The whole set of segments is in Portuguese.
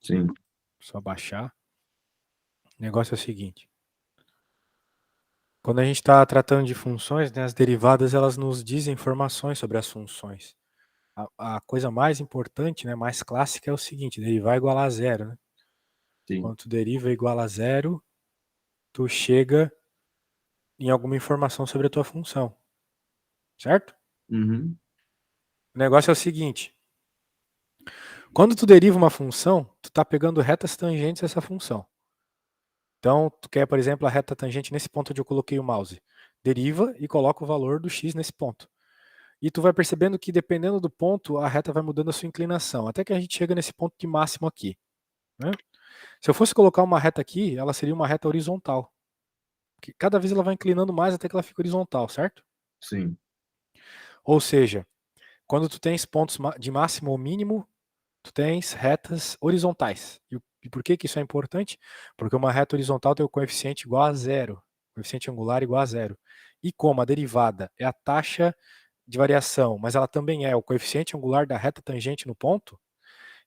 Sim. Só baixar. O negócio é o seguinte. Quando a gente está tratando de funções, né, as derivadas elas nos dizem informações sobre as funções. A coisa mais importante, né, mais clássica é o seguinte, derivar é igual a zero. Né? Sim. Quando tu deriva é igual a zero, tu chega em alguma informação sobre a tua função. Certo? Uhum. O negócio é o seguinte. Quando tu deriva uma função, tu está pegando retas tangentes a essa função. Então, tu quer, por exemplo, a reta tangente nesse ponto onde eu coloquei o mouse. Deriva e coloca o valor do x nesse ponto. E tu vai percebendo que, dependendo do ponto, a reta vai mudando a sua inclinação, até que a gente chega nesse ponto de máximo aqui. Né? Se eu fosse colocar uma reta aqui, ela seria uma reta horizontal. Porque cada vez ela vai inclinando mais até que ela fica horizontal, certo? Sim. Ou seja, quando tu tens pontos de máximo ou mínimo, tu tens retas horizontais. E por que isso é importante? Porque uma reta horizontal tem o coeficiente igual a zero, coeficiente angular igual a zero. E como a derivada é a taxa de variação, mas ela também é o coeficiente angular da reta tangente no ponto,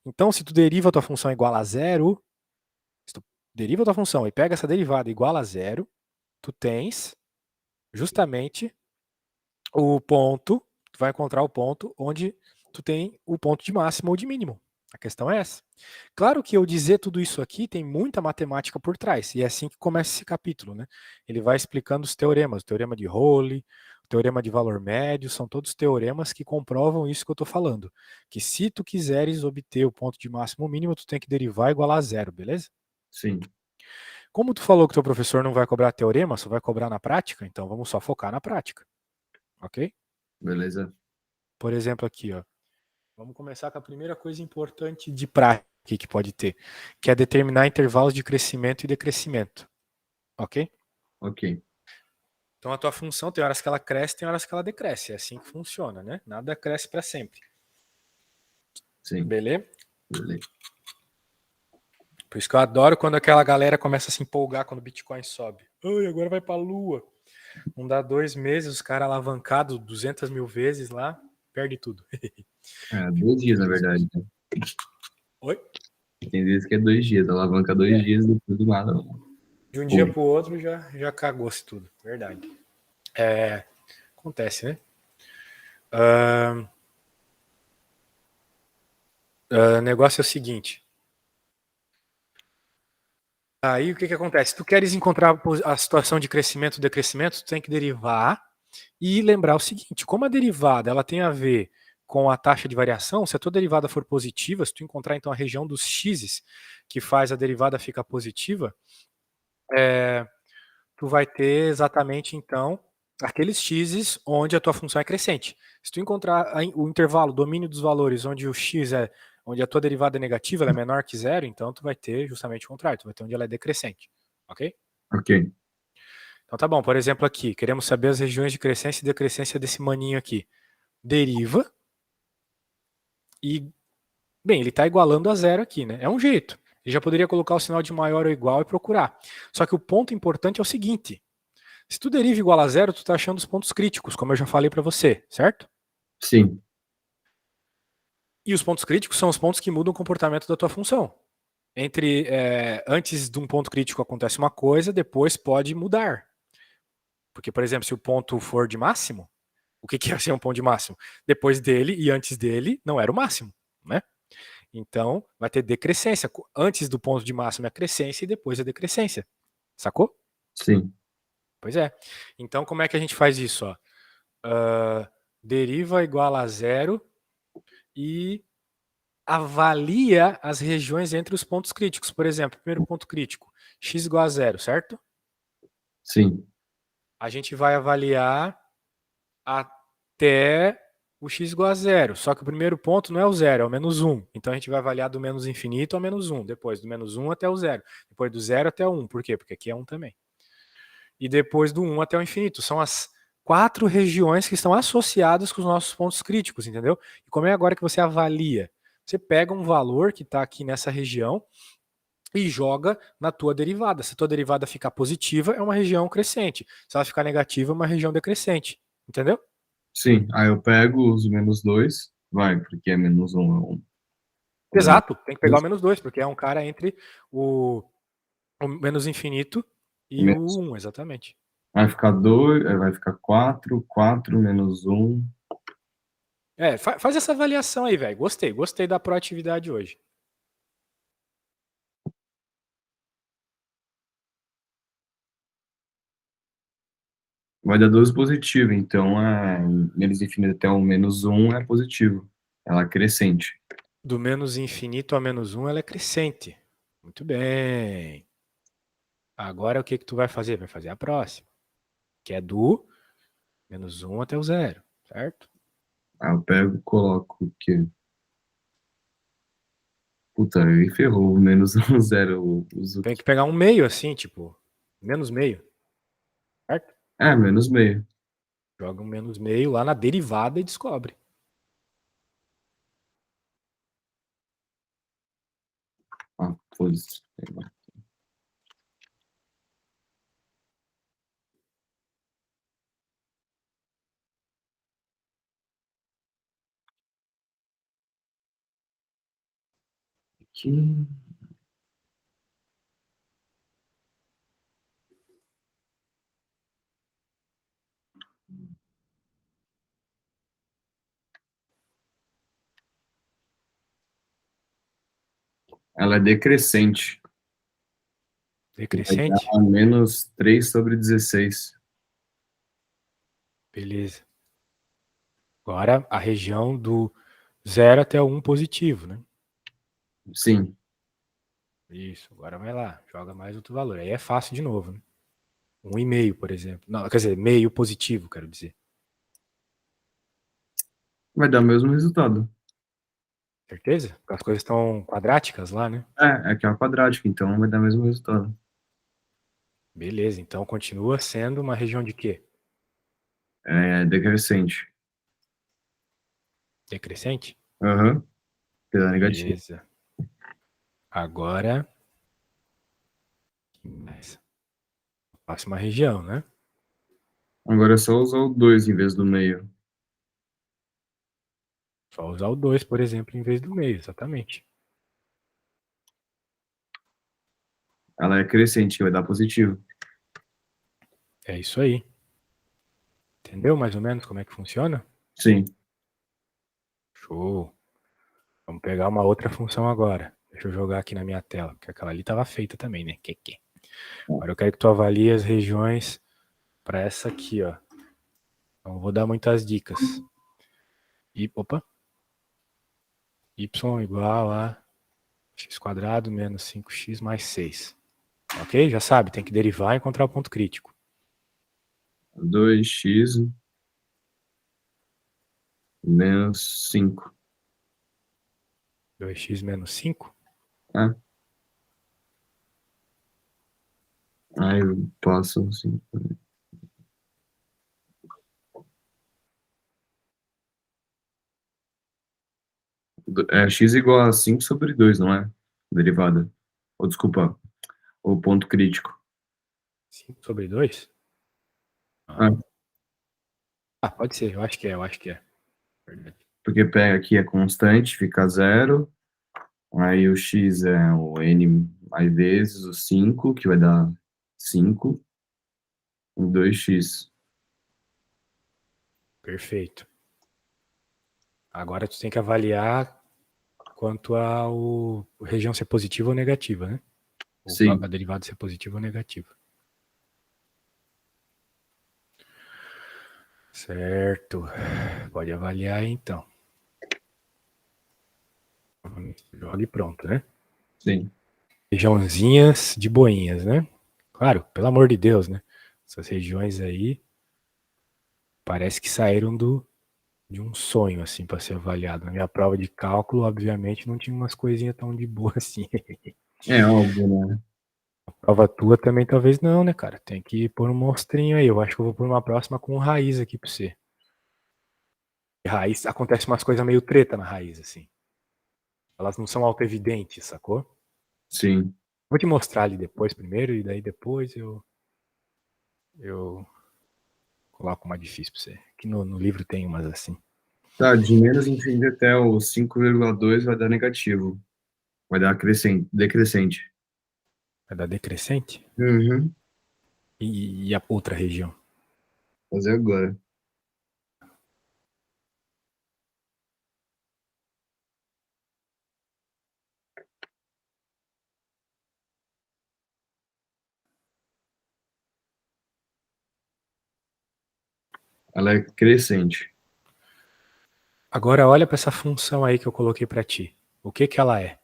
então se tu deriva a tua função igual a zero, se tu deriva a tua função e pega essa derivada igual a zero, tu tens justamente o ponto, tu vai encontrar o ponto onde tu tem o ponto de máximo ou de mínimo. A questão é essa. Claro que eu dizer tudo isso aqui tem muita matemática por trás, e é assim que começa esse capítulo, né? Ele vai explicando os teoremas, o teorema de Rowley, o teorema de valor médio, são todos teoremas que comprovam isso que eu estou falando, que se tu quiseres obter o ponto de máximo ou mínimo, tu tem que derivar igual a zero, beleza? Sim. Como tu falou que teu professor não vai cobrar teorema, só vai cobrar na prática, então vamos só focar na prática, ok? Beleza. Por exemplo aqui, ó. Vamos começar com a primeira coisa importante de prática que pode ter, que é determinar intervalos de crescimento e decrescimento. Ok? Ok. Então a tua função tem horas que ela cresce, tem horas que ela decresce. É assim que funciona, né? Nada cresce para sempre. Sim. Beleza? Beleza. Por isso que eu adoro quando aquela galera começa a se empolgar quando o Bitcoin sobe. Ai, agora vai pra lua. Não dá 2 meses, os caras alavancados 200 mil vezes lá, perde tudo. É, 2 dias, na verdade, né? Oi? Tem vezes que é 2 dias, alavanca 2 dias, depois do nada. De um dia Pum. pro outro já cagou-se tudo. Verdade. É, acontece, né? O negócio é o seguinte. Aí o que acontece? Se tu queres encontrar a situação de crescimento e decrescimento, tu tem que derivar e lembrar o seguinte, como a derivada ela tem a ver com a taxa de variação, se a tua derivada for positiva, se tu encontrar então a região dos x's que faz a derivada ficar positiva, tu vai ter exatamente então aqueles x's onde a tua função é crescente. Se tu encontrar o intervalo, o domínio dos valores, onde o x é, onde a tua derivada é negativa, ela é menor que zero, então tu vai ter justamente o contrário, tu vai ter onde ela é decrescente, ok? Ok. Então tá bom, por exemplo aqui, queremos saber as regiões de crescência e decrescência desse maninho aqui. Deriva e, bem, ele está igualando a zero aqui, né? É um jeito. Ele já poderia colocar o sinal de maior ou igual e procurar. Só que o ponto importante é o seguinte, se tu deriva igual a zero, tu está achando os pontos críticos, como eu já falei para você, certo? Sim. E os pontos críticos são os pontos que mudam o comportamento da tua função. Antes de um ponto crítico acontece uma coisa, depois pode mudar. Porque, por exemplo, se o ponto for de máximo, o que é ser um ponto de máximo? Depois dele e antes dele não era o máximo, né? Então, vai ter decrescência. Antes do ponto de máximo é a crescência e depois a decrescência. Sacou? Sim. Pois é. Então, como é que a gente faz isso? Ó? Deriva igual a zero e avalia as regiões entre os pontos críticos. Por exemplo, primeiro ponto crítico, x igual a zero, certo? Sim. A gente vai avaliar até o x igual a zero. Só que o primeiro ponto não é o zero, é o menos 1. Então a gente vai avaliar do menos infinito ao menos 1. Depois do menos 1 até o zero. Depois do zero até o 1. Por quê? Porque aqui é 1 também. E depois do 1 até o infinito. São as 4 regiões que estão associadas com os nossos pontos críticos, entendeu? E como é agora que você avalia? Você pega um valor que está aqui nessa região e joga na tua derivada. Se a tua derivada ficar positiva, é uma região crescente. Se ela ficar negativa, é uma região decrescente. Entendeu? Sim. Aí eu pego os -2, vai, porque é -1 é 1. Exato, tem que pegar o menos 2, porque é um cara entre o menos infinito e o 1, exatamente. Vai ficar 2, vai ficar 4, 4 menos 1. Faz essa avaliação aí, velho. Gostei da proatividade hoje. Vai dar 12 positivo, então menos infinito até o menos 1 é positivo. Ela é crescente. Do menos infinito a menos 1, ela é crescente. Muito bem. Agora o que tu vai fazer? Vai fazer a próxima, que é do menos 1 até o 0, certo? Aí eu pego e coloco o quê? Puta, aí ferrou, menos 1, 0. Tem que pegar um meio assim, tipo, menos meio, certo? Menos meio. Joga um menos meio lá na derivada e descobre. Foda-se. Aqui. Ela é decrescente. Vai Decrescente? dar menos 3 sobre 16. Beleza. Agora a região do 0 até o 1 positivo, né? Sim. Isso, agora vai lá, joga mais outro valor. Aí é fácil de novo, né? 1,5, por exemplo. Não, quer dizer, meio positivo, quero dizer. Vai dar o mesmo resultado. Certeza? Porque as coisas estão quadráticas lá, né? Aqui é uma quadrática, então vai dar o mesmo resultado. Beleza, então continua sendo uma região de quê? É decrescente. Decrescente? Aham. Pela negativa. Beleza. Agora, próxima região, né? Agora é só usar o 2 em vez do meio. Só usar o 2, por exemplo, em vez do meio, exatamente. Ela é crescente, vai dar positivo. É isso aí. Entendeu mais ou menos como é que funciona? Sim. Show. Vamos pegar uma outra função agora. Deixa eu jogar aqui na minha tela, porque aquela ali estava feita também, né? Agora eu quero que tu avalie as regiões para essa aqui, ó. Não vou dar muitas dicas. Opa. Y igual a x quadrado menos 5x mais 6. Ok? Já sabe, tem que derivar e encontrar o ponto crítico. 2x menos 5. 2x menos 5? Aí eu passo assim. X igual a 5 sobre 2, não é? Derivada. Ou desculpa, o ponto crítico. 5 sobre 2? Ah, Pode ser, eu acho que é. Verdade. porque pega aqui é constante, fica 0. Aí o x é o n mais vezes o 5, que vai dar 5, e 2x. Perfeito. Agora tu tem que avaliar quanto a região ser positiva ou negativa, né? Ou Sim. a derivada ser positiva ou negativa. Certo. Pode avaliar aí, então. Joga e pronto, né? Sim. Regiãozinhas de boinhas, né? Claro, pelo amor de Deus, né? Essas regiões aí parece que saíram de um sonho, assim, para ser avaliado. Na minha prova de cálculo, obviamente, não tinha umas coisinhas tão de boa assim. É óbvio, né? A prova tua também talvez não, né, cara? Tem que pôr um monstrinho aí. Eu acho que eu vou pôr uma próxima com raiz aqui pra você. Raiz, acontece umas coisas meio treta na raiz, assim. Elas não são auto-evidentes, sacou? Sim. Vou te mostrar ali depois primeiro, e daí depois eu coloco uma difícil pra você. Aqui no livro tem umas assim. Tá, de menos infinito até o 5,2 vai dar negativo. Vai dar decrescente. Vai dar decrescente? Uhum. E a outra região? Fazer agora. Ela é crescente. Agora olha para essa função aí que eu coloquei para ti. O que ela é?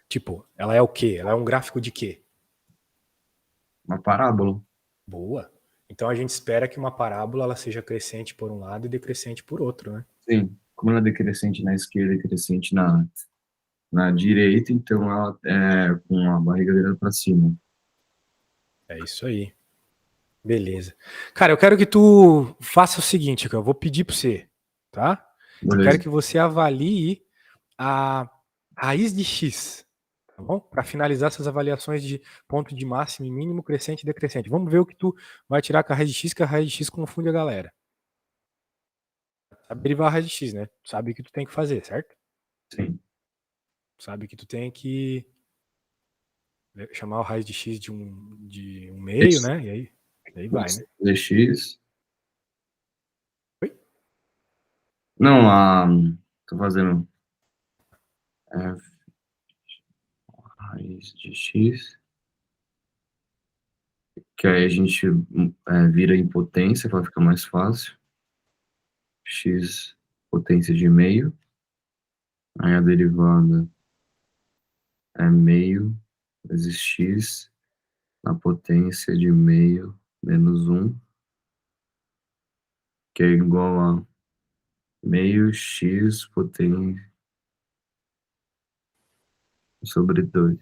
Tipo, ela é o quê? Ela é um gráfico de quê? Uma parábola. Boa. Então a gente espera que uma parábola ela seja crescente por um lado e decrescente por outro, né? Sim. Como ela é decrescente na esquerda e crescente na direita, então ela é com a barriga virada para cima. É isso aí. Beleza. Cara, eu quero que tu faça o seguinte, que eu vou pedir para você, tá? Eu quero Beleza. que você avalie a raiz de x, tá bom? Para finalizar essas avaliações de ponto de máximo e mínimo, crescente e decrescente. Vamos ver o que tu vai tirar com a raiz de x, que a raiz de x confunde a galera. Sabe derivar a raiz de x, né? Sabe o que tu tem que fazer, certo? Sim. Sabe que tu tem que chamar o raiz de x de um meio, né? E aí vai, né? Dx. Oi? Não, tô fazendo raiz de x, que aí a gente vira em potência para ficar mais fácil. X potência de meio. Aí a derivada é meio vezes x na potência de meio menos 1, que é igual a meio x potência sobre 2.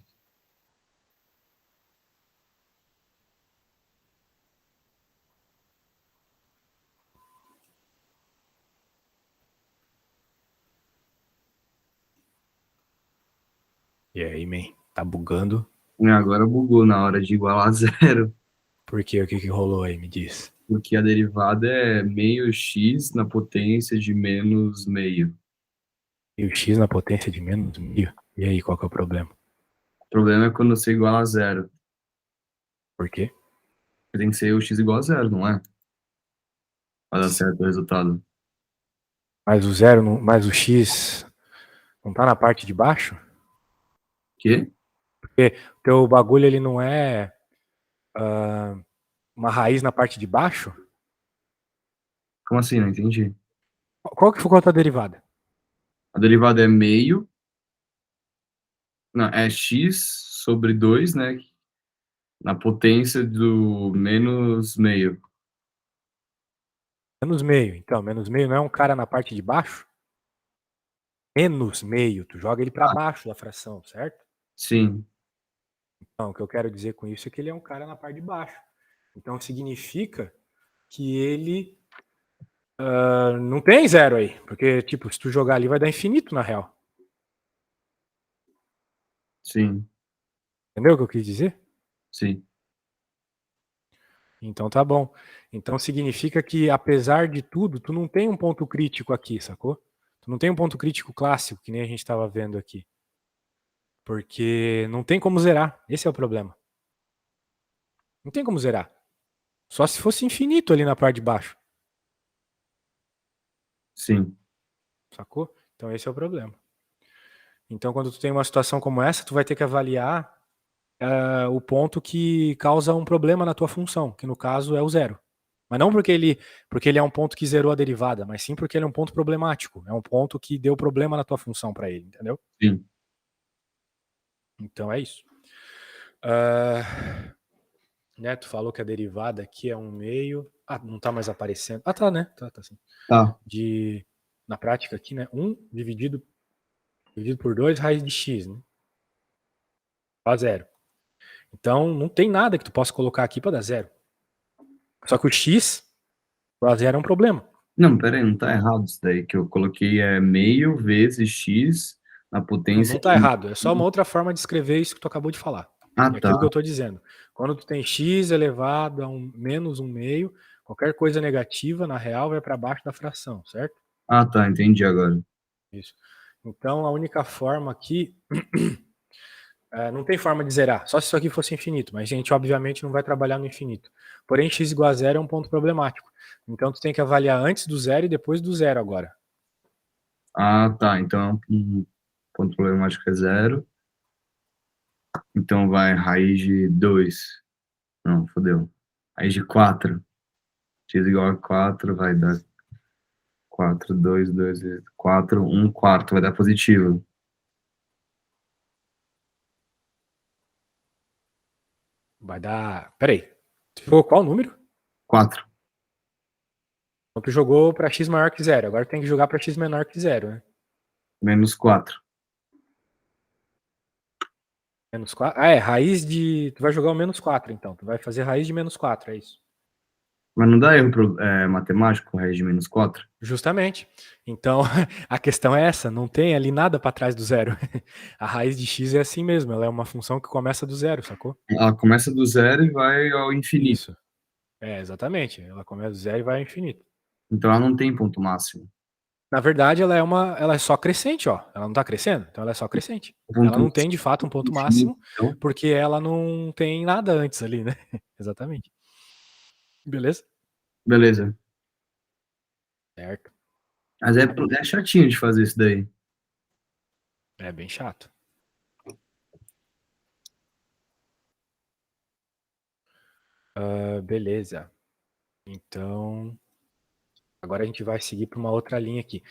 E aí, man, tá bugando? E agora bugou na hora de igualar a zero, Por quê? O que rolou aí? Me diz. porque a derivada é meio x na potência de menos meio. E o x na potência de menos meio? E aí, qual que é o problema? O problema é quando você iguala a zero. Por quê? Tem que ser o x igual a zero, não é? Para dar certo o resultado. Mas o zero, mas o x não tá na parte de baixo? Quê? Porque o teu bagulho ele não é uma raiz na parte de baixo? Como assim? Não entendi. Qual que foi a tua derivada? A derivada é meio. Não, é x sobre 2, né? Na potência do menos meio. Menos meio. Então, menos meio não é um cara na parte de baixo? Menos meio, tu joga ele para Ah, baixo da fração, certo? sim, Então, o que eu quero dizer com isso é que ele é um cara na parte de baixo. Então, significa que ele não tem zero aí. Porque, tipo, se tu jogar ali vai dar infinito na real. sim, Entendeu o que eu quis dizer? sim, Então tá bom. Então significa que, apesar de tudo, tu não tem um ponto crítico aqui, sacou? Tu não tem um ponto crítico clássico, que nem a gente estava vendo aqui. Porque não tem como zerar. Esse é o problema. Não tem como zerar. Só se fosse infinito ali na parte de baixo. sim, Sacou? Então esse é o problema. Então quando tu tem uma situação como essa, tu vai ter que avaliar o ponto que causa um problema na tua função, que no caso é o zero. Mas não porque ele é um ponto que zerou a derivada, mas sim porque ele é um ponto problemático. É um ponto que deu problema na tua função para ele, entendeu? sim. Então é isso. Né, tu falou que a derivada aqui é um meio. Ah, não tá mais aparecendo. Ah, tá, né? Tá sim. Tá, Na prática aqui, né? 1 dividido por 2 raiz de x, né? Dá zero. Então não tem nada que tu possa colocar aqui para dar zero. Só que o x para zero é um problema. não, pera aí, não tá errado isso daí, que eu coloquei é meio vezes x na Não, potência não tá de... errado. É só uma outra forma de escrever isso que tu acabou de falar. Ah, É tá, aquilo que eu estou dizendo. Quando tu tem x elevado a menos um meio, qualquer coisa negativa, na real, vai para baixo da fração, certo? ah, tá, entendi agora. Isso. Então, a única forma aqui... não tem forma de zerar, só se isso aqui fosse infinito, mas a gente obviamente não vai trabalhar no infinito. Porém, x igual a zero é um ponto problemático. Então, tu tem que avaliar antes do zero e depois do zero agora. Ah, tá. Então, ponto problemático é zero. Então vai raiz de 2. Não, fodeu. Raiz de 4. X igual a 4 vai dar 4, 2, 2, 4, 1 quarto. Vai dar positivo. Vai dar... Peraí, tu jogou qual número? 4. Então, tu jogou para x maior que zero, agora tem que jogar para x menor que zero, né? Menos 4. Menos 4. Raiz de... Tu vai jogar o menos 4, então. Tu vai fazer raiz de menos 4, é isso. Mas não dá erro matemático, raiz de menos 4? Justamente. Então, a questão é essa, não tem ali nada para trás do zero. A raiz de x é assim mesmo, ela é uma função que começa do zero, sacou? Ela começa do zero e vai ao infinito. Isso. Exatamente. Ela começa do zero e vai ao infinito. Então ela não tem ponto máximo. Na verdade, ela é só crescente, ó. Ela não tá crescendo, então ela é só crescente. O ponto Ela não máximo tem, de fato, um é ponto infinito, máximo, então. porque ela não tem nada antes ali, né? Exatamente. Beleza? Beleza. Certo. Mas é chatinho de fazer isso daí. É bem chato. Beleza. Então, agora a gente vai seguir para uma outra linha aqui.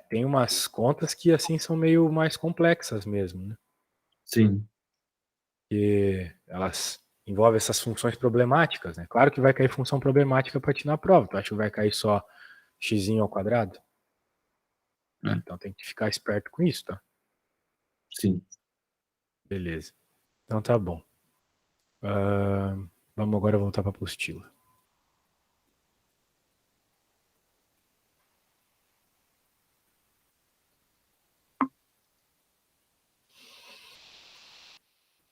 Tem umas contas que assim são meio mais complexas mesmo, né? Sim. Que elas envolvem essas funções problemáticas, né? Claro que vai cair função problemática para ti na prova. Tu acha que vai cair só x ao quadrado? É. Então tem que ficar esperto com isso, tá? Sim. Beleza. Então tá bom. Vamos agora voltar para a apostila.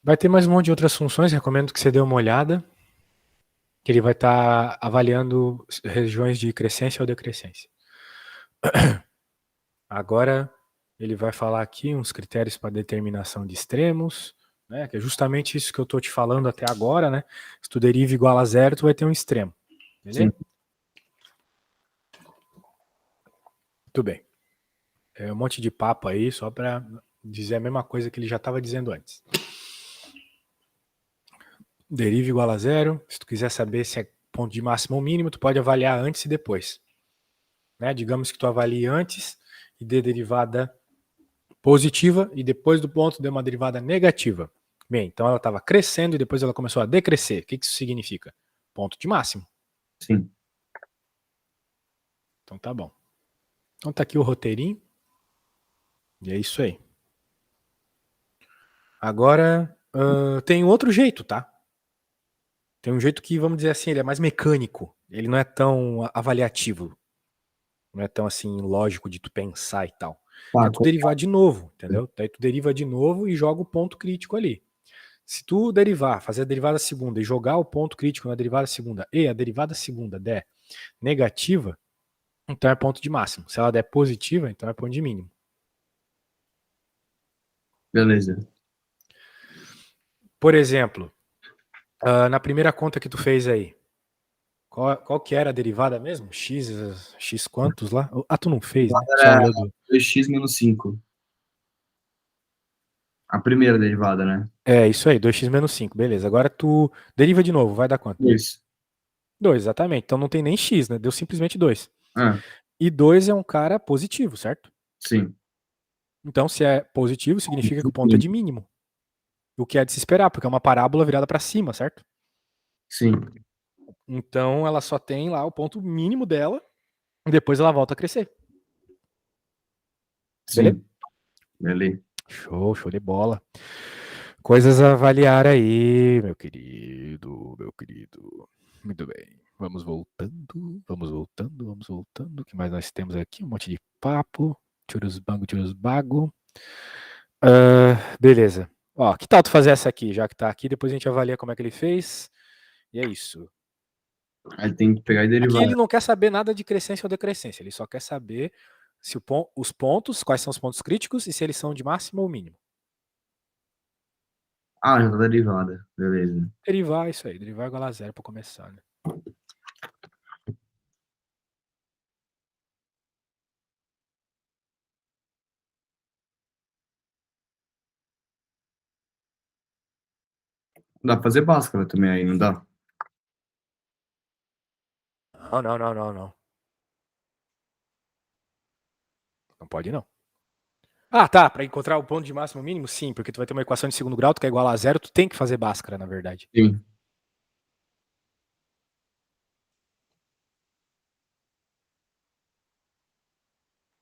Vai ter mais um monte de outras funções, recomendo que você dê uma olhada, que ele vai estar avaliando regiões de crescência ou decrescência. Agora ele vai falar aqui uns critérios para determinação de extremos, né, que é justamente isso que eu estou te falando até agora, né? Se tu deriva igual a zero, tu vai ter um extremo. Beleza? Sim. Muito bem. É um monte de papo aí, só para dizer a mesma coisa que ele já estava dizendo antes. Deriva igual a zero. Se tu quiser saber se é ponto de máximo ou mínimo, tu pode avaliar antes e depois. Né? Digamos que tu avalie antes e dê derivada positiva e depois do ponto dê uma derivada negativa. Bem, então ela estava crescendo e depois ela começou a decrescer. O que isso significa? Ponto de máximo. Sim. Então tá bom. Então tá aqui o roteirinho. E é isso aí. Agora tem outro jeito, tá? Tem um jeito que, vamos dizer assim, ele é mais mecânico. Ele não é tão avaliativo. Não é tão assim lógico de tu pensar e tal. Tá, É tu derivar de novo, entendeu? Daí tu deriva de novo e joga o ponto crítico ali. Se tu derivar, fazer a derivada segunda e jogar o ponto crítico na derivada segunda e a derivada segunda der negativa, então é ponto de máximo. Se ela der positiva, então é ponto de mínimo. beleza. Por exemplo, na primeira conta que tu fez aí, qual que era a derivada mesmo? X quantos lá? Tu não fez, né? Só Era leu do... 2x menos 5. A primeira derivada, né? Isso aí, 2x menos 5, beleza. Agora tu deriva de novo, vai dar quanto? 2. 2, exatamente. Então não tem nem x, né? Deu simplesmente 2. Ah, E 2 é um cara positivo, certo? sim. Então se é positivo, significa que o ponto é de mínimo. O que é de se esperar, porque é uma parábola virada para cima, certo? Sim. Então ela só tem lá o ponto mínimo dela e depois ela volta a crescer. Beleza? Sim. Beleza. Show de bola. Coisas a avaliar aí, meu querido, meu querido. Muito bem. Vamos voltando. O que mais nós temos aqui? Um monte de papo. Tchurusbago. Beleza. Ó, que tal tu fazer essa aqui, já que tá aqui, depois a gente avalia como é que ele fez. E é isso. Aí tem que pegar e Aqui derivar. ele não quer saber nada de crescência ou decrescência, ele só quer saber se os pontos, quais são os pontos críticos e se eles são de máximo ou mínimo. Ah, já tá derivada. Beleza. Derivar isso aí, derivar igual a zero para começar, né? Dá pra fazer Bhaskara também aí, não dá? Não. Não pode não. Ah, tá, para encontrar o ponto de máximo e mínimo, sim, porque tu vai ter uma equação de segundo grau, tu que é igual a zero, tu tem que fazer Bhaskara, na verdade. Sim.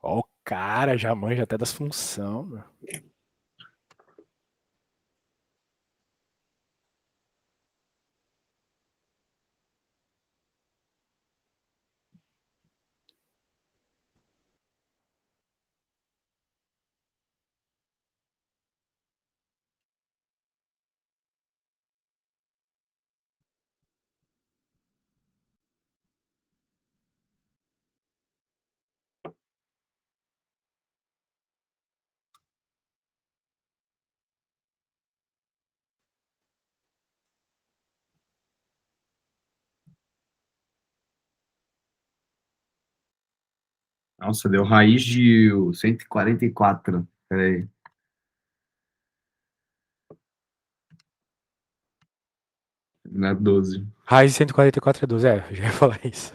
Ó, o cara já manja até das funções, meu. Nossa, deu raiz de 144. Pera aí. Não é 12. Raiz de 144 é 12, eu já ia falar isso.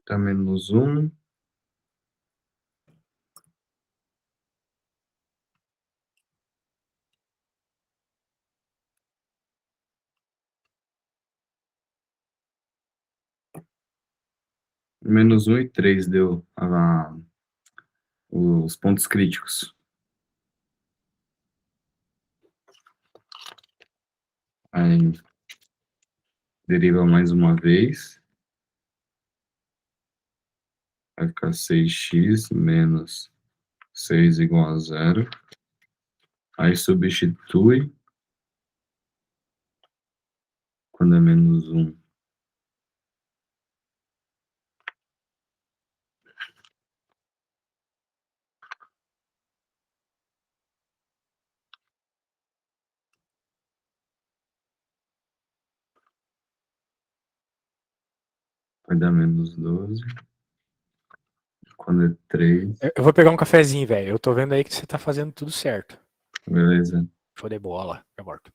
Tá menos 1. Menos 1 e 3 deu os pontos críticos. Aí deriva mais uma vez. Vai ficar 6x menos 6 igual a 0. Aí substitui. Quando é menos 1. Vai dar menos 12. Quando é 3. Eu vou pegar um cafezinho, velho. Eu tô vendo aí que você tá fazendo tudo certo. Beleza. Show de bola. Já volto.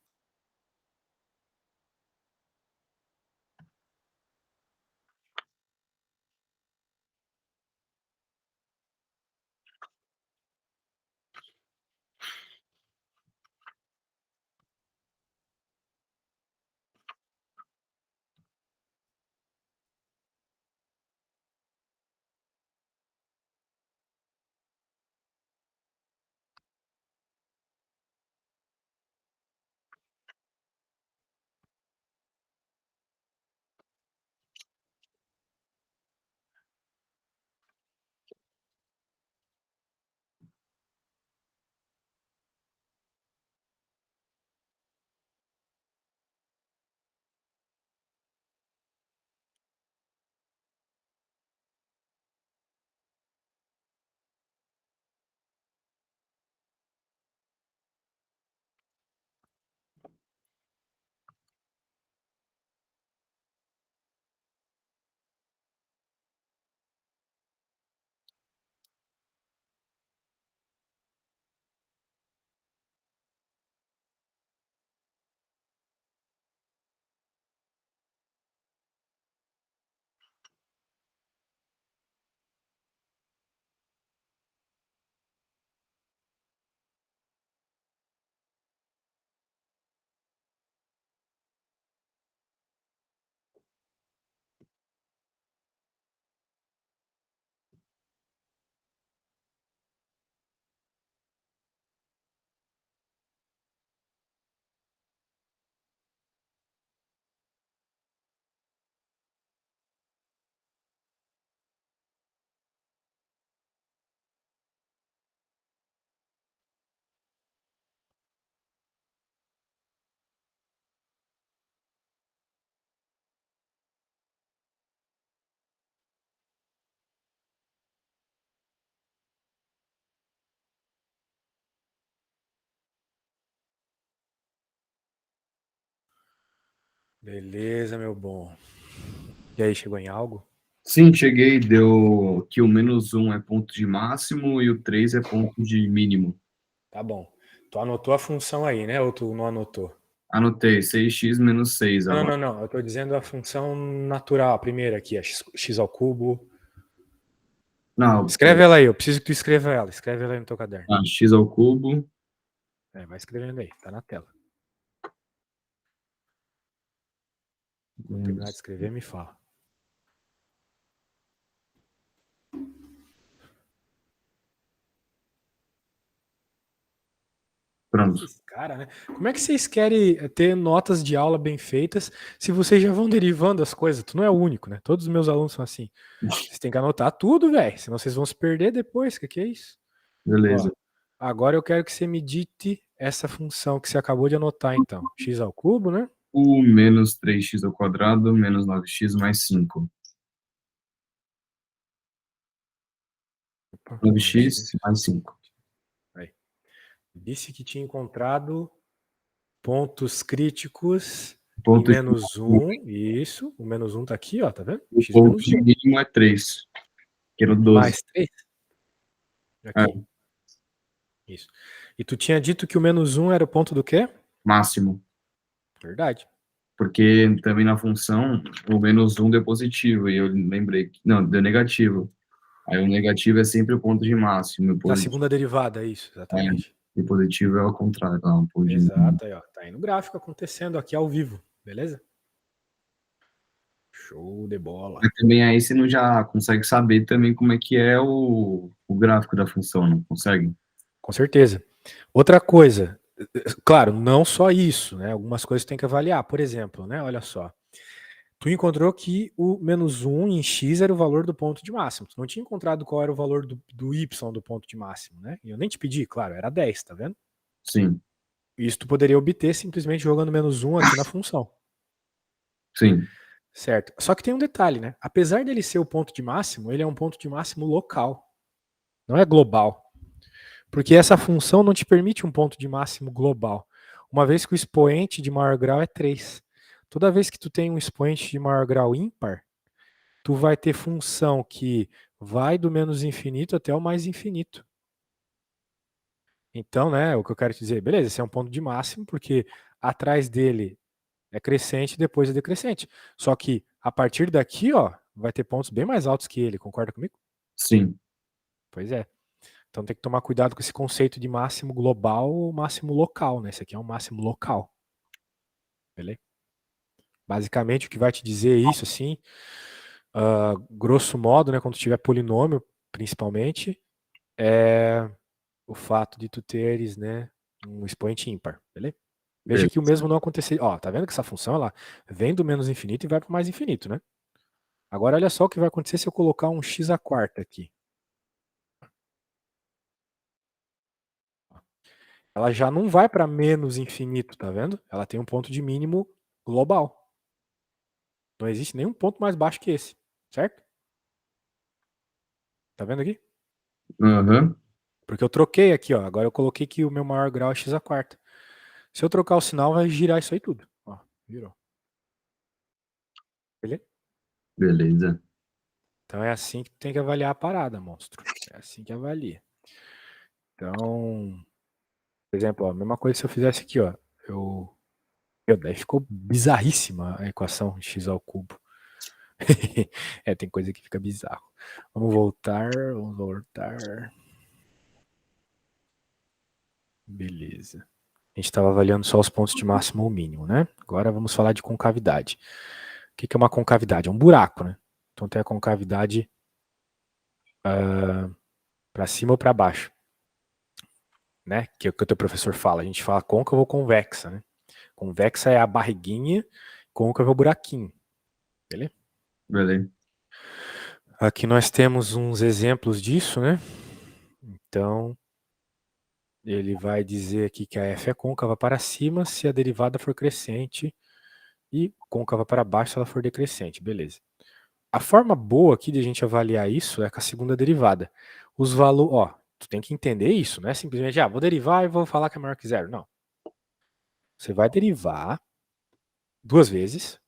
Beleza, meu bom. E aí, chegou em algo? Sim, cheguei, deu que o -1 é ponto de máximo e o 3 é ponto de mínimo. Tá bom. Tu anotou a função aí, né? Ou tu não anotou? Anotei, 6x menos 6 Não, agora. não, não. Eu tô dizendo a função natural, a primeira aqui, a x ao cubo. Não, Escreve ela aí, eu preciso que tu escreva ela. Escreve ela aí no teu caderno. x ao cubo, Vai escrevendo aí, tá na tela. Quando terminar de escrever, me fala. pronto. Esses caras, né? Como é que vocês querem ter notas de aula bem feitas se vocês já vão derivando as coisas? Tu não é o único, né? Todos os meus alunos são assim. Vocês têm que anotar tudo, velho. Senão vocês vão se perder depois. Que é isso? Ó, Beleza. agora eu quero que você me dite essa função que você acabou de anotar, então. X ao cubo, né? O menos 3x ao quadrado menos 9x mais 5. Opa, 9x 9x. mais 5. Aí. Disse que tinha encontrado pontos críticos em Ponto de, -1. Isso. O -1 tá aqui, ó. Tá vendo? o X ponto menos de 1. mínimo é 3, que era o 12. Mais 3. É, Aqui. Isso. E tu tinha dito que o -1 era o ponto do quê? máximo. Verdade. Porque também na função o -1 deu positivo, e eu lembrei que. Não, deu negativo. Aí o negativo é sempre o ponto de máximo, e o Na positivo, segunda derivada, isso, exatamente. e o positivo é ao contrário, lá, um ponto de mínimo. Exato, aí, ó. Tá aí no gráfico acontecendo aqui ao vivo, beleza? Show de bola. Mas também aí você não já consegue saber também como é que é o gráfico da função, não consegue? Com certeza. Outra coisa, claro, não só isso, né? Algumas coisas tem que avaliar. Por exemplo, né? Olha só. Tu encontrou que o -1 em x era o valor do ponto de máximo. Tu não tinha encontrado qual era o valor do y do ponto de máximo, né? E eu nem te pedi, claro, era 10, tá vendo? Sim, Isso tu poderia obter simplesmente jogando -1 aqui na função. sim, Certo. Só que tem um detalhe, né? Apesar dele ser o ponto de máximo, ele é um ponto de máximo local, não é global. Porque essa função não te permite um ponto de máximo global, uma vez que o expoente de maior grau é 3. Toda vez que tu tem um expoente de maior grau ímpar, tu vai ter função que vai do menos infinito até o mais infinito. Então, né, o que eu quero te dizer, beleza, esse é um ponto de máximo, porque atrás dele é crescente, depois é decrescente. Só que a partir daqui, ó, vai ter pontos bem mais altos que ele, concorda comigo? sim. Pois é. Então tem que tomar cuidado com esse conceito de máximo global ou máximo local, né? Esse aqui é um máximo local. Beleza? Basicamente o que vai te dizer isso, assim, grosso modo, né, quando tiver polinômio, principalmente, é o fato de tu teres, né, um expoente ímpar, beleza? Veja que o mesmo não aconteceria. Ó, tá vendo que essa função ela vem do menos infinito e vai para o mais infinito, né? Agora olha só o que vai acontecer se eu colocar um x à quarta aqui. Ela já não vai para menos infinito, tá vendo? Ela tem um ponto de mínimo global. Não existe nenhum ponto mais baixo que esse, certo? Tá vendo aqui? Aham, Porque eu troquei aqui, ó. Agora eu coloquei que o meu maior grau é x à quarta. Se eu trocar o sinal, vai girar isso aí tudo. Ó, virou. Beleza? beleza. Então é assim que tem que avaliar a parada, monstro. É assim que avalia. Então, por exemplo, ó, a mesma coisa se eu fizesse aqui, ó. Daí ficou bizarríssima a equação de x ao cubo. Tem coisa que fica bizarro. Vamos voltar. Beleza. A gente estava avaliando só os pontos de máximo ou mínimo, né? Agora vamos falar de concavidade. O que é uma concavidade? É um buraco, né? Então tem a concavidade para cima ou para baixo, né? Que é o que o teu professor fala. A gente fala côncava ou convexa, né? Convexa é a barriguinha, côncava é o buraquinho. Beleza? Beleza. Aqui nós temos uns exemplos disso, né? Então, ele vai dizer aqui que a f é côncava para cima se a derivada for crescente e côncava para baixo se ela for decrescente. Beleza. A forma boa aqui de a gente avaliar isso é com a segunda derivada. Os valores, ó, tu tem que entender isso, não é simplesmente, vou derivar e vou falar que é maior que zero. Não. Você vai derivar duas vezes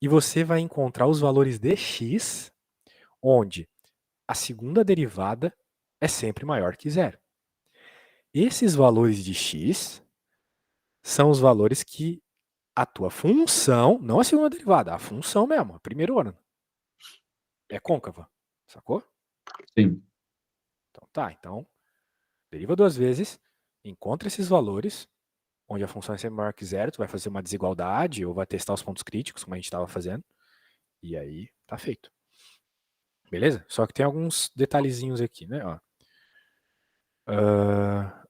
e você vai encontrar os valores de x, onde a segunda derivada é sempre maior que zero. Esses valores de x são os valores que a tua função, não a segunda derivada, a função mesmo, a primeira ordem, é côncava, sacou? Sim. Então tá, então deriva duas vezes, encontra esses valores, onde a função é sempre maior que zero, tu vai fazer uma desigualdade ou vai testar os pontos críticos, como a gente estava fazendo, e aí tá feito. Beleza? Só que tem alguns detalhezinhos aqui, né? Ó.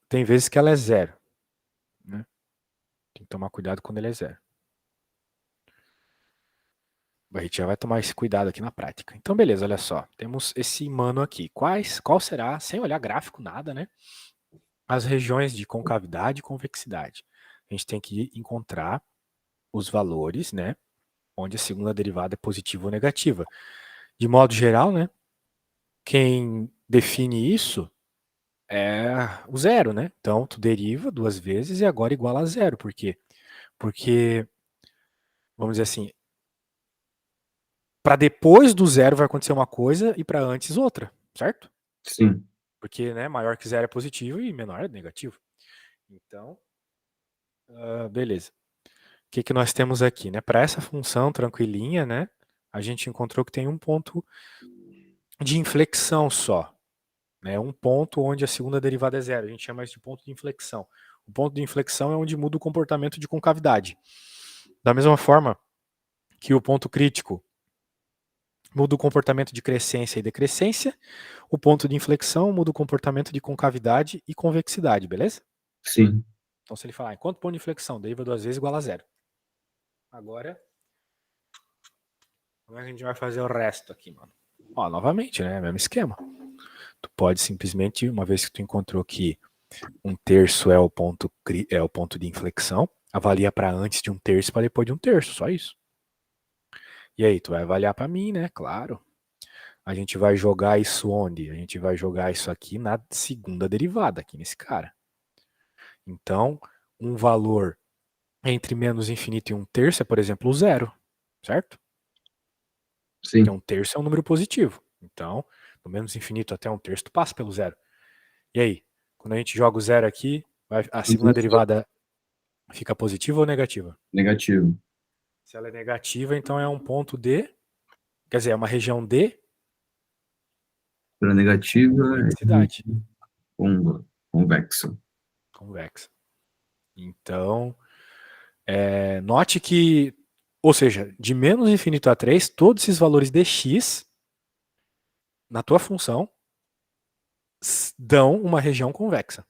Tem vezes que ela é zero, né? Tem que tomar cuidado quando ele é zero. A gente já vai tomar esse cuidado aqui na prática. Então, beleza, olha só. Temos esse mano aqui. Qual será, sem olhar gráfico, nada, né? As regiões de concavidade e convexidade. A gente tem que encontrar os valores, né? Onde a segunda derivada é positiva ou negativa. De modo geral, né? Quem define isso é o zero, né? Então, tu deriva duas vezes e agora iguala a zero. Por quê? Porque, vamos dizer assim, para depois do zero vai acontecer uma coisa e para antes outra, certo? Sim. Porque, né, maior que zero é positivo e menor é negativo. Então, beleza. O que nós temos aqui, né? Para essa função tranquilinha, né? A gente encontrou que tem um ponto de inflexão só. Né? Um ponto onde a segunda derivada é zero. A gente chama isso de ponto de inflexão. O ponto de inflexão é onde muda o comportamento de concavidade. Da mesma forma que o ponto crítico muda o comportamento de crescência e decrescência, o ponto de inflexão muda o comportamento de concavidade e convexidade, beleza? Sim. Então, se ele falar, enquanto ponto de inflexão deriva duas vezes igual a zero. Agora, como é que a gente vai fazer o resto aqui, mano? Ó, novamente, né? Mesmo esquema. Tu pode simplesmente, uma vez que tu encontrou que um terço é o ponto de inflexão, avalia para antes de um terço para depois de um terço, só isso. E aí, tu vai avaliar para mim, né? Claro. A gente vai jogar isso onde? A gente vai jogar isso aqui na segunda derivada, aqui nesse cara. Então, um valor entre menos infinito e um terço é, por exemplo, o zero, certo? Porque Sim. um terço é um número positivo. Então, do menos infinito até um terço, tu passa pelo zero. E aí, quando a gente joga o zero aqui, a segunda derivada fica positiva ou negativa? Negativo. Se ela é negativa, então é um ponto de. Quer dizer, é uma região de Pela negativa é convexidade. convexa. Convexa. Então, note que, ou seja, de menos infinito a 3, todos esses valores de x na tua função dão uma região convexa.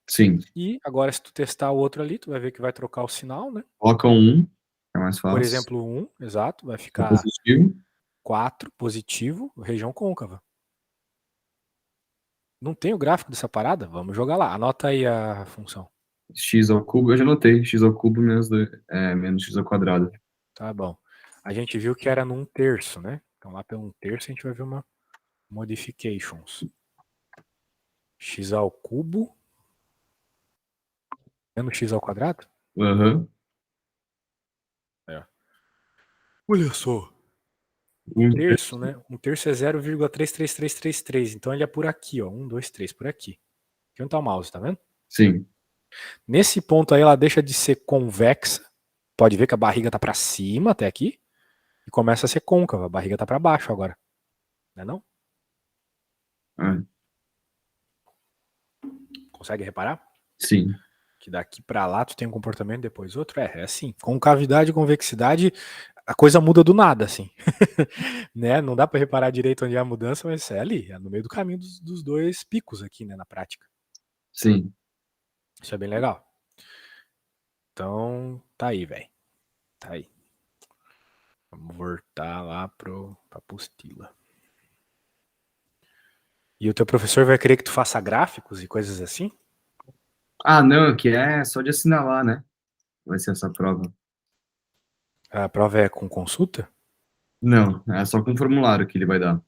Sim. E agora, se tu testar o outro ali, tu vai ver que vai trocar o sinal, né? Coloca um, é mais Por fácil. exemplo, 1, exato, vai É ficar positivo. 4, positivo, região côncava. Não tem o gráfico dessa parada? Vamos jogar lá. Anota aí a função. X ao cubo, eu já notei. X ao cubo menos x ao quadrado. Tá bom. A gente viu que era num terço, né? Então lá pelo um terço a gente vai ver uma modifications. X ao cubo menos x ao quadrado? Aham. É. Olha só. Um terço, né? Um terço é 0,33333. Então ele é por aqui, ó. 1, 2, 3, por aqui. Aqui onde tá o mouse, tá vendo? Sim. Nesse ponto aí ela deixa de ser convexa. Pode ver que a barriga tá para cima até aqui. E começa a ser côncava. A barriga tá para baixo agora. Não é não? Ah, Consegue reparar? sim. Que daqui para lá tu tem um comportamento, depois outro. É assim. Concavidade e convexidade, a coisa muda do nada, assim. Né? Não dá para reparar direito onde é a mudança, mas é ali, é no meio do caminho dos dois picos aqui, né, na prática. Sim. Isso é bem legal. Então, tá aí, velho. Tá aí. Vamos voltar lá pra apostila. E o teu professor vai querer que tu faça gráficos e coisas assim? Ah, não, que é só de assinalar, né? Vai ser essa prova. A prova é com consulta? Não, é só com formulário que ele vai dar.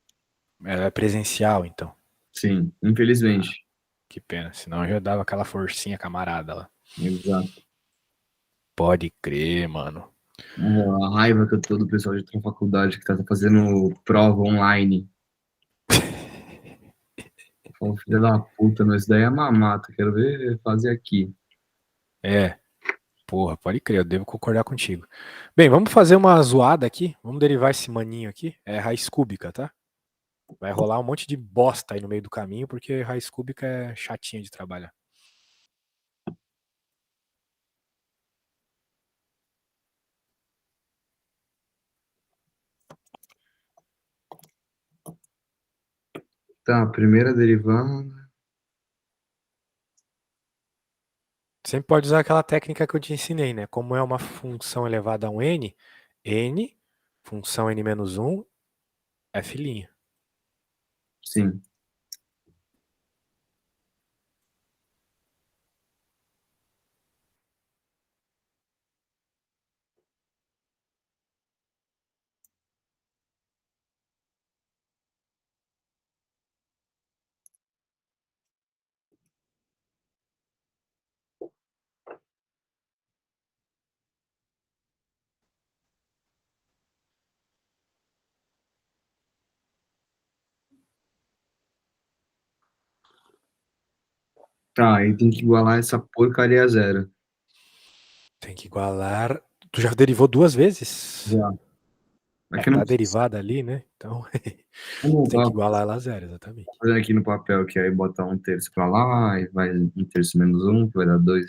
Ela é presencial, então. Sim, infelizmente. Que pena, senão eu já dava aquela forcinha camarada lá. Exato. Pode crer, mano. A raiva que eu tô do pessoal de outra faculdade que tá fazendo prova online. Eu falo, filha da puta, mas isso daí é mamata, quero ver fazer aqui. É, porra, pode crer, eu devo concordar contigo. Bem, vamos fazer uma zoada aqui. Vamos derivar esse maninho aqui. É raiz cúbica, tá? Vai rolar um monte de bosta aí no meio do caminho, porque raiz cúbica é chatinha de trabalhar. Tá, primeira derivada. Sempre pode usar aquela técnica que eu te ensinei, né? Como é uma função elevada a um n, função n menos 1, f'. Sim. Tá, aí tem que igualar essa porcaria a zero. Tem que igualar. Tu já derivou duas vezes? Já. É, Aqui eu não tá sei derivada ali, né? Então, como tem que vai igualar ela a zero, exatamente. fazer aqui no papel, que aí botar um terço pra lá, e vai um terço menos um, que vai dar dois,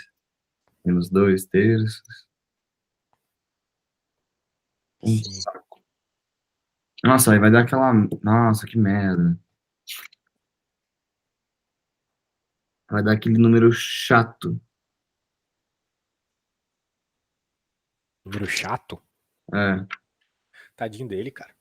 menos dois terços. Um Sim. saco. Nossa, aí vai dar aquela. Nossa, que merda. Vai dar aquele número chato. Número chato? É. Tadinho dele, cara.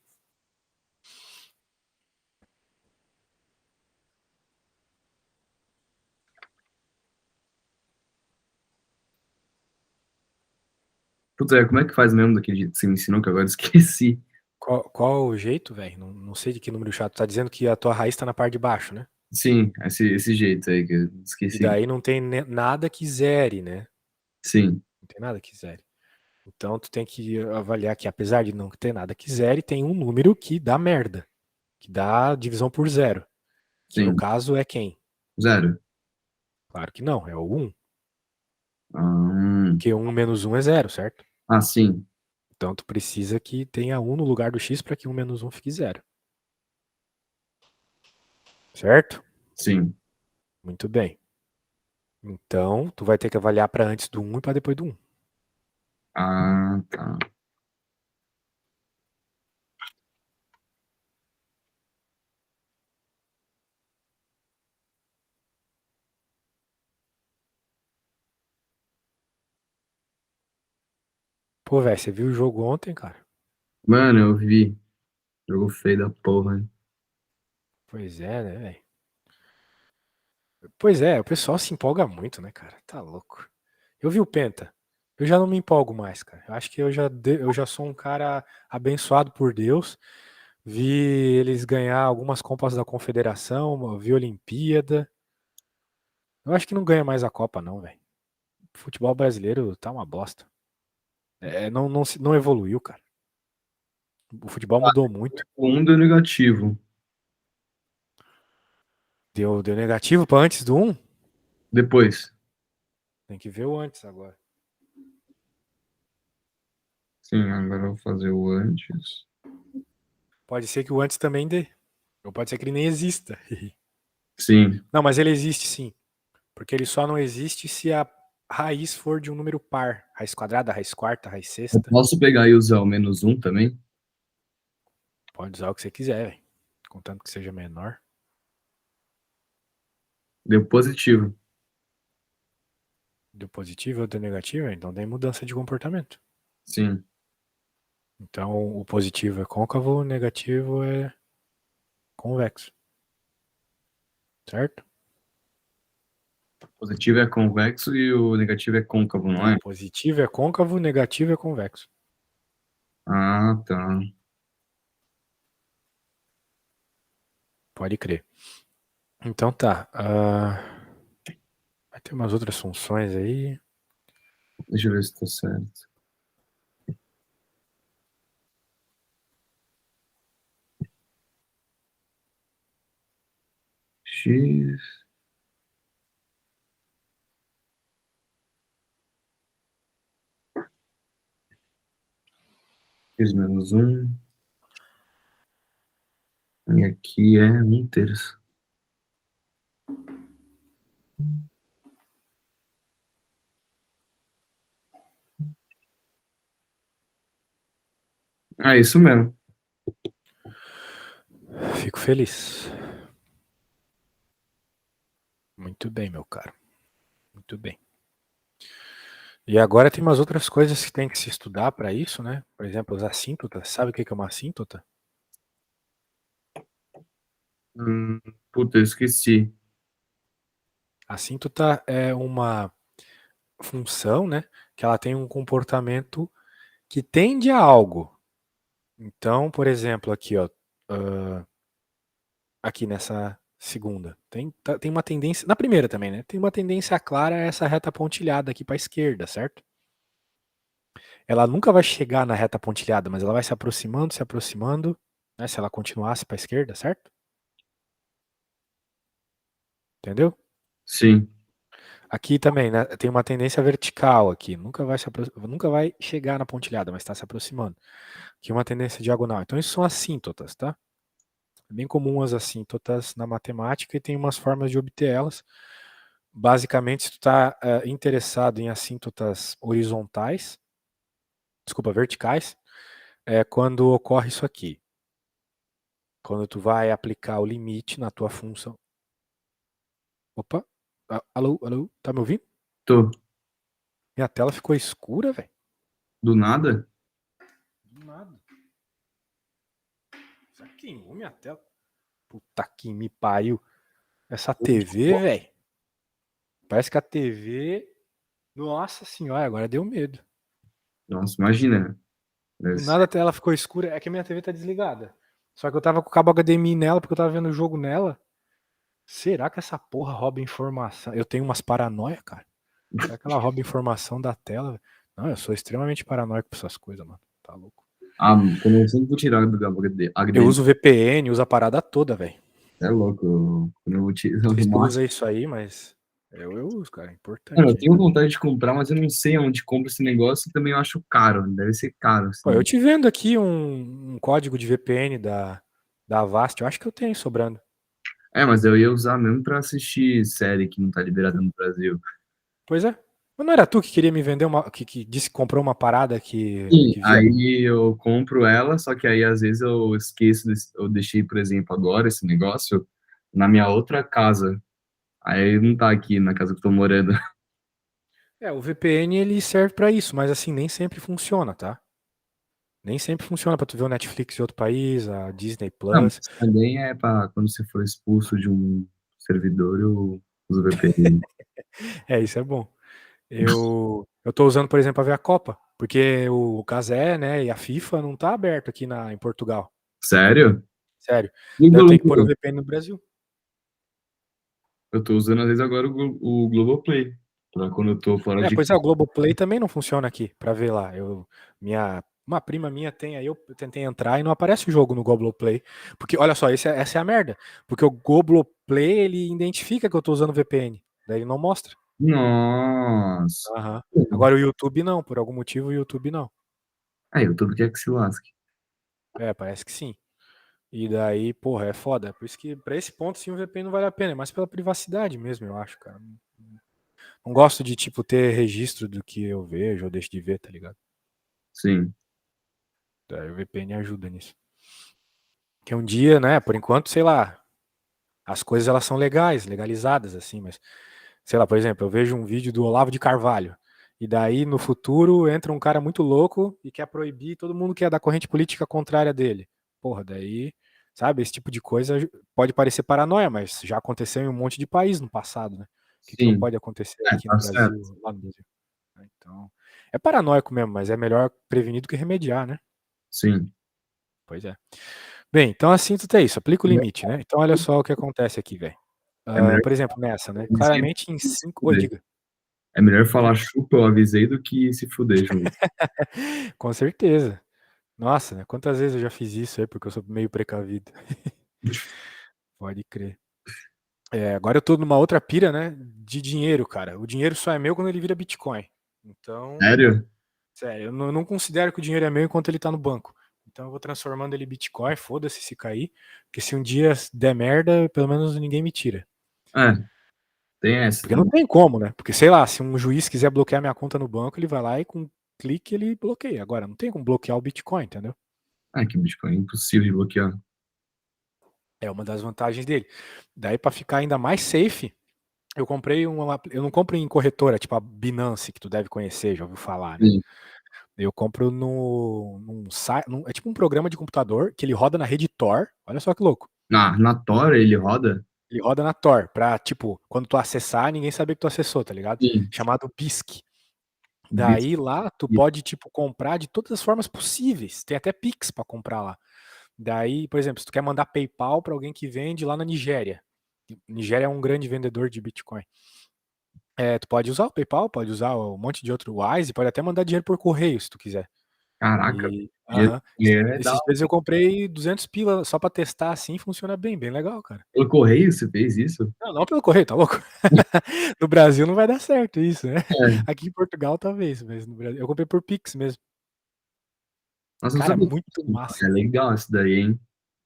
Puta, como é que faz mesmo daquele jeito que você me ensinou, que agora eu esqueci? Qual o jeito, velho? Não sei de que número chato. Tá dizendo que a tua raiz tá na parte de baixo, né? Sim, esse jeito aí que eu E esqueci. daí não tem nada que zere, né? Sim, Não tem nada que zere. Então tu tem que avaliar que apesar de não ter nada que zere, tem um número que dá merda. Que dá divisão por zero. Que no sim. caso é quem? Zero. Claro que não, é o 1. Ah, Porque 1 menos 1 é zero, certo? sim, Então tu precisa que tenha 1 no lugar do x para que 1 menos 1 fique zero. Certo? sim. Muito bem. Então tu vai ter que avaliar para antes do 1 e para depois do 1. Ah, tá. Pô, velho, você viu o jogo ontem, cara? Mano, eu vi. Jogo feio da porra, hein? Pois é, né, velho? Pois é, o pessoal se empolga muito, né, cara? Tá louco. Eu vi o Penta. Eu já não me empolgo mais, cara. Eu acho que eu já sou um cara abençoado por Deus. Vi eles ganhar algumas Copas da Confederação, vi Olimpíada. Eu acho que não ganha mais a Copa, não, velho. O futebol brasileiro tá uma bosta. Não evoluiu, cara. O futebol mudou muito. O um deu negativo. Deu negativo pra antes do 1? Depois. Tem que ver o antes agora. Sim, agora eu vou fazer o antes. Pode ser que o antes também dê. Ou pode ser que ele nem exista. Sim. Não, mas ele existe sim. Porque ele só não existe se a raiz for de um número par. Raiz quadrada, raiz quarta, raiz Eu sexta. posso pegar e usar o menos um também? Pode usar o que você quiser, velho. Contanto que seja menor. Deu positivo. Deu positivo ou deu negativo, então tem mudança de comportamento. Sim. Então o positivo é côncavo, o negativo é convexo. Certo? Positivo é convexo e o negativo é côncavo, não Não, é? positivo é côncavo, negativo é convexo. Ah, tá. Pode crer. Então tá. Vai ter umas outras funções aí. Deixa eu ver se tá certo. X. X menos um. E aqui é 1/3. É isso mesmo. Fico feliz. Muito bem, meu caro. Muito bem. E agora tem umas outras coisas que tem que se estudar para isso, né? Por exemplo, as assíntotas. Sabe o que é uma assíntota? Puta, eu esqueci. Assíntota é uma função, né? Que ela tem um comportamento que tende a algo. Então, por exemplo, aqui, ó, aqui nessa segunda, tem uma tendência, na primeira também, né? Tem uma tendência clara a essa reta pontilhada aqui para a esquerda, certo? Ela nunca vai chegar na reta pontilhada, mas ela vai se aproximando, né? Se ela continuasse para a esquerda, certo? Entendeu? Sim. Aqui também, né? Tem uma tendência vertical aqui, nunca vai chegar na pontilhada, mas está se aproximando. Aqui uma tendência diagonal. Então isso são assíntotas, tá? É bem comum as assíntotas na matemática e tem umas formas de obter elas. Basicamente, se tu está interessado em assíntotas horizontais, desculpa, verticais, é quando ocorre isso aqui. Quando tu vai aplicar o limite na tua função. Opa, alô, alô, tá me ouvindo? Tô. Minha tela ficou escura, velho. Do nada? Do nada. Isso aqui queimou minha tela. Puta que me pariu. Essa TV, velho. Parece que a TV. Nossa senhora, agora deu medo. Nossa, imagina. Deve Do ser. nada a tela ficou escura. É que a minha TV tá desligada. Só que eu tava com o cabo HDMI nela porque eu tava vendo o jogo nela. Será que essa porra rouba informação? Eu tenho umas paranoia, cara. Será que ela rouba informação da tela? Não, eu sou extremamente paranoico com essas coisas, mano. Tá louco. Ah, quando eu sempre vou tirar do Eu HDMI, uso VPN, uso a parada toda, velho. é louco. Quando eu vou tirar Não sei do se tu usa máximo. isso aí, mas eu uso, cara. É Mano, eu importante. tenho vontade de comprar, mas eu não sei onde compra esse negócio e também eu acho caro. Deve ser caro, Pô, eu assim. te vendo aqui um código de VPN da Avast. Eu acho que eu tenho sobrando. É, mas eu ia usar mesmo pra assistir série que não tá liberada no Brasil. Pois é. Mas não era tu que queria me vender que disse que comprou uma parada Sim, que via. aí eu compro ela, só que aí às vezes eu esqueço, eu deixei, por exemplo, agora esse negócio na minha outra casa. Aí não tá aqui na casa que eu tô morando. É, o VPN ele serve pra isso, mas assim, nem sempre funciona, tá? Nem sempre funciona pra tu ver o Netflix em outro país, a Disney Não, Plus. mas também é pra quando você for expulso de um servidor, eu uso VPN. É, isso é bom. Eu tô usando, por exemplo, pra ver a Copa, porque o Cazé, né, e a FIFA não tá aberto aqui em Portugal. Sério? Sério. E o Daí eu tenho que pôr o Globoplay? VPN no Brasil. Eu tô usando às vezes agora o Globoplay, pra quando eu tô fora É, de pois é, o casa. Globoplay também não funciona aqui, pra ver lá. Uma prima minha tem aí, eu tentei entrar e não aparece o jogo no Globoplay. Porque, olha só, essa é a merda. Porque o Globoplay, ele identifica que eu tô usando VPN. Daí ele não mostra. Nossa. Aham. Agora o YouTube não, por algum motivo o YouTube não. Aí, YouTube quer que se lasque. É, parece que sim. E daí, porra, é foda. Por isso que, pra esse ponto, sim, o VPN não vale a pena. É mais pela privacidade mesmo, eu acho, cara. Não gosto de, tipo, ter registro do que eu vejo ou deixo de ver, tá ligado? Sim, Daí o VPN ajuda nisso. Que um dia, né, por enquanto, sei lá, as coisas elas são legais, legalizadas, assim, mas, sei lá, por exemplo, eu vejo um vídeo do Olavo de Carvalho. E daí, no futuro, entra um cara muito louco e quer proibir todo mundo que é da corrente política contrária dele. Porra, daí, sabe, esse tipo de coisa pode parecer paranoia, mas já aconteceu em um monte de país no passado, né? O que não sim. pode acontecer É, aqui no tá certo. Brasil, lá no Brasil? Então, é paranoico mesmo, mas é melhor prevenir do que remediar, né? Sim. Pois é. Bem, então assim tu tem isso, aplica o limite, né? Então olha só o que acontece aqui, velho. É melhor Por exemplo, nessa, né? avisei do Claramente em que se 5. Oi, fuder. diga. É melhor Hum? falar chupa, eu avisei do que se fuder junto. Com certeza. Nossa, né? Quantas vezes eu já fiz isso aí porque eu sou meio precavido. Pode crer. Agora eu tô numa outra pira, né? De dinheiro, cara. O dinheiro só é meu quando ele vira Bitcoin. Então, Sério? sério, eu não considero que o dinheiro é meu enquanto ele tá no banco. Então eu vou transformando ele em Bitcoin, foda-se se cair. Porque se um dia der merda, pelo menos ninguém me tira. É, tem essa Porque não também. tem como, né? Porque, sei lá, se um juiz quiser bloquear minha conta no banco, ele vai lá e com um clique ele bloqueia. Agora, não tem como bloquear o Bitcoin, entendeu? Ah, que Bitcoin é impossível de bloquear. É uma das vantagens dele. Daí, para ficar ainda mais safe, eu comprei eu não compro em corretora, tipo a Binance, que tu deve conhecer, já ouviu falar, né? Sim. Eu compro num site, é tipo um programa de computador que ele roda na rede Tor. Olha só que louco. Na Tor ele roda? Ele roda na Tor, pra, tipo, quando tu acessar, ninguém saber que tu acessou, tá ligado? Sim. Chamado BISC. Bis- Daí lá tu pode, tipo, comprar de todas as formas possíveis. Tem até Pix pra comprar lá. Daí, por exemplo, se tu quer mandar PayPal pra alguém que vende lá na Nigéria. Nigéria é um grande vendedor de Bitcoin. Tu pode usar o PayPal, pode usar um monte de outro Wise, pode até mandar dinheiro por correio, se tu quiser. Caraca, E, dinheiro aham. dinheiro é da Esses dias eu comprei 200 pila só pra testar assim, funciona bem, bem legal, cara. Pelo correio você fez isso? Não, não pelo correio, tá louco? No Brasil não vai dar certo isso, né? É. Aqui em Portugal talvez, mas no Brasil eu comprei por Pix mesmo. Nossa, não Cara, sabia muito disso. É massa. legal isso daí, hein?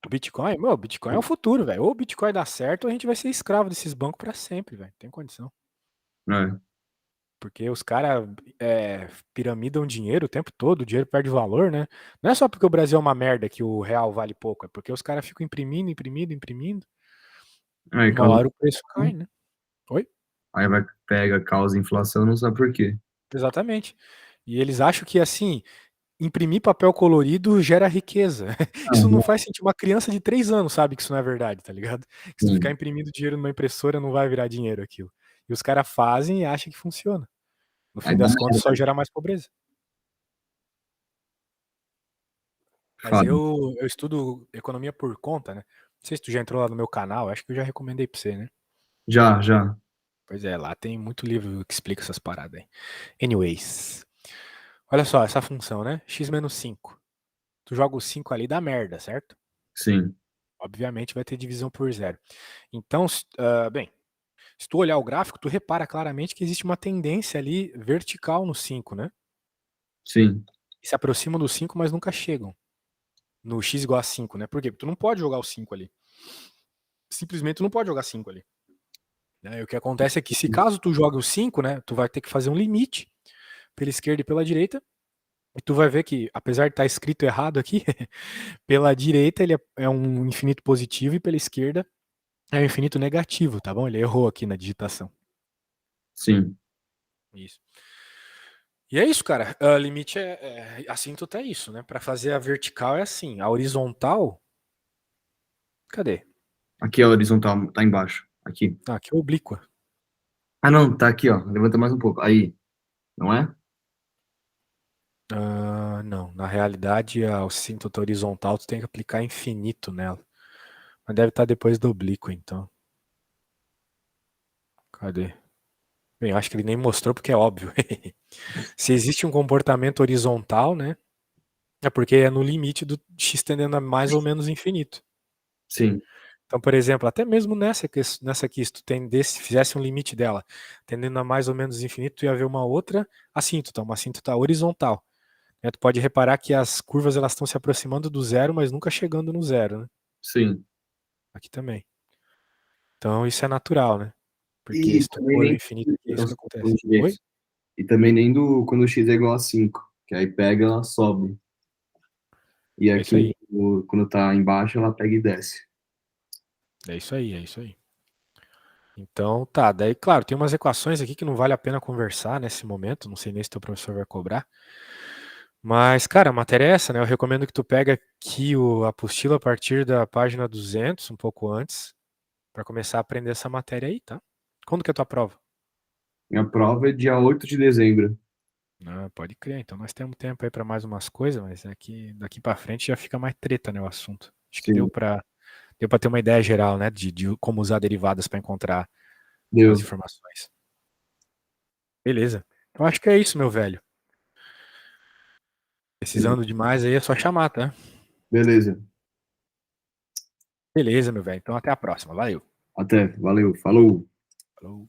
O Bitcoin, meu, o Bitcoin é o futuro, velho. Ou o Bitcoin dá certo, ou a gente vai ser escravo desses bancos pra sempre, velho. Tem condição. É. Porque os caras piramidam dinheiro o tempo todo, o dinheiro perde valor, né? Não é só porque o Brasil é uma merda que o real vale pouco, é porque os caras ficam imprimindo, imprimindo, imprimindo. Aí, Uma hora o preço cai, né? Oi? aí vai, pega, causa inflação, não sabe por quê. Exatamente. E eles acham que assim, imprimir papel colorido gera riqueza. Ah, Isso não não, faz sentido. Uma criança de 3 anos sabe que isso não é verdade, tá ligado? Que se tu ficar sim. imprimindo dinheiro numa impressora não vai virar dinheiro aquilo. E os caras fazem e acham que funciona. No Aí fim dá das contas, só merda. gera mais pobreza. Mas Fala. eu estudo economia por conta, né? Não sei se tu já entrou lá no meu canal, acho que eu já recomendei pra você, né? Já, já. Pois é, lá tem muito livro que explica essas paradas aí. Anyways, olha só, essa função, né? X menos 5. Tu joga o 5 ali, dá merda, certo? Sim, Obviamente vai ter divisão por zero. Então, bem, se tu olhar o gráfico, tu repara claramente que existe uma tendência ali vertical no 5, né? sim, Se aproximam do 5, mas nunca chegam no x igual a 5, né? Por quê? Porque tu não pode jogar o 5 ali. Simplesmente tu não pode jogar 5 ali. Né? E o que acontece é que se caso tu jogue o 5, né, tu vai ter que fazer um limite pela esquerda e pela direita, e tu vai ver que, apesar de estar escrito errado aqui, pela direita ele é um infinito positivo e pela esquerda é um infinito negativo, tá bom? Ele errou aqui na digitação. sim. Isso. E é isso, cara. Limite assíntota é isso, né? Para fazer a vertical é assim. A horizontal, cadê? Aqui é a horizontal, tá embaixo. Aqui. Ah, aqui é oblíqua. Ah, não, tá aqui, ó. Levanta mais um pouco. Aí, não é? Não, na realidade a assíntota horizontal tu tem que aplicar infinito nela. Mas deve estar depois do oblíquo, então. Cadê? Bem, eu acho que ele nem mostrou porque é óbvio. Se existe um comportamento horizontal, né? É porque é no limite do x tendendo a mais ou menos infinito. Sim, Então, por exemplo, até mesmo nessa aqui, se tu fizesse um limite dela, tendendo a mais ou menos infinito, tu ia ver uma outra assíntota, uma assíntota horizontal. Né? Tu pode reparar que as curvas elas estão se aproximando do zero, mas nunca chegando no zero, né? sim. Aqui também. Então isso é natural, né? Porque E se tu também pôr o nem. infinito aqui, é isso que acontece. Oi? Português. E também nem do quando o x é igual a 5, que aí pega, ela sobe. E É isso aqui, aí. quando tá embaixo, ela pega e desce. É isso aí, é isso aí. Então, tá, daí, claro, tem umas equações aqui que não vale a pena conversar nesse momento, não sei nem se teu professor vai cobrar. Mas, cara, a matéria é essa, né? Eu recomendo que tu pegue aqui a apostila a partir da página 200, um pouco antes, para começar a aprender essa matéria aí, tá? Quando que é a tua prova? Minha prova é dia 8 de dezembro. Ah, pode crer, então nós temos tempo aí para mais umas coisas, mas daqui para frente já fica mais treta, né, o assunto. Acho que Sim, deu para ter uma ideia geral, né, de como usar derivadas para encontrar umas deu. informações. Beleza. Eu acho que é isso, meu velho. Precisando de mais aí é só chamar, tá? Beleza. Beleza, meu velho. Então até a próxima. Valeu. Até, valeu, falou! Falou.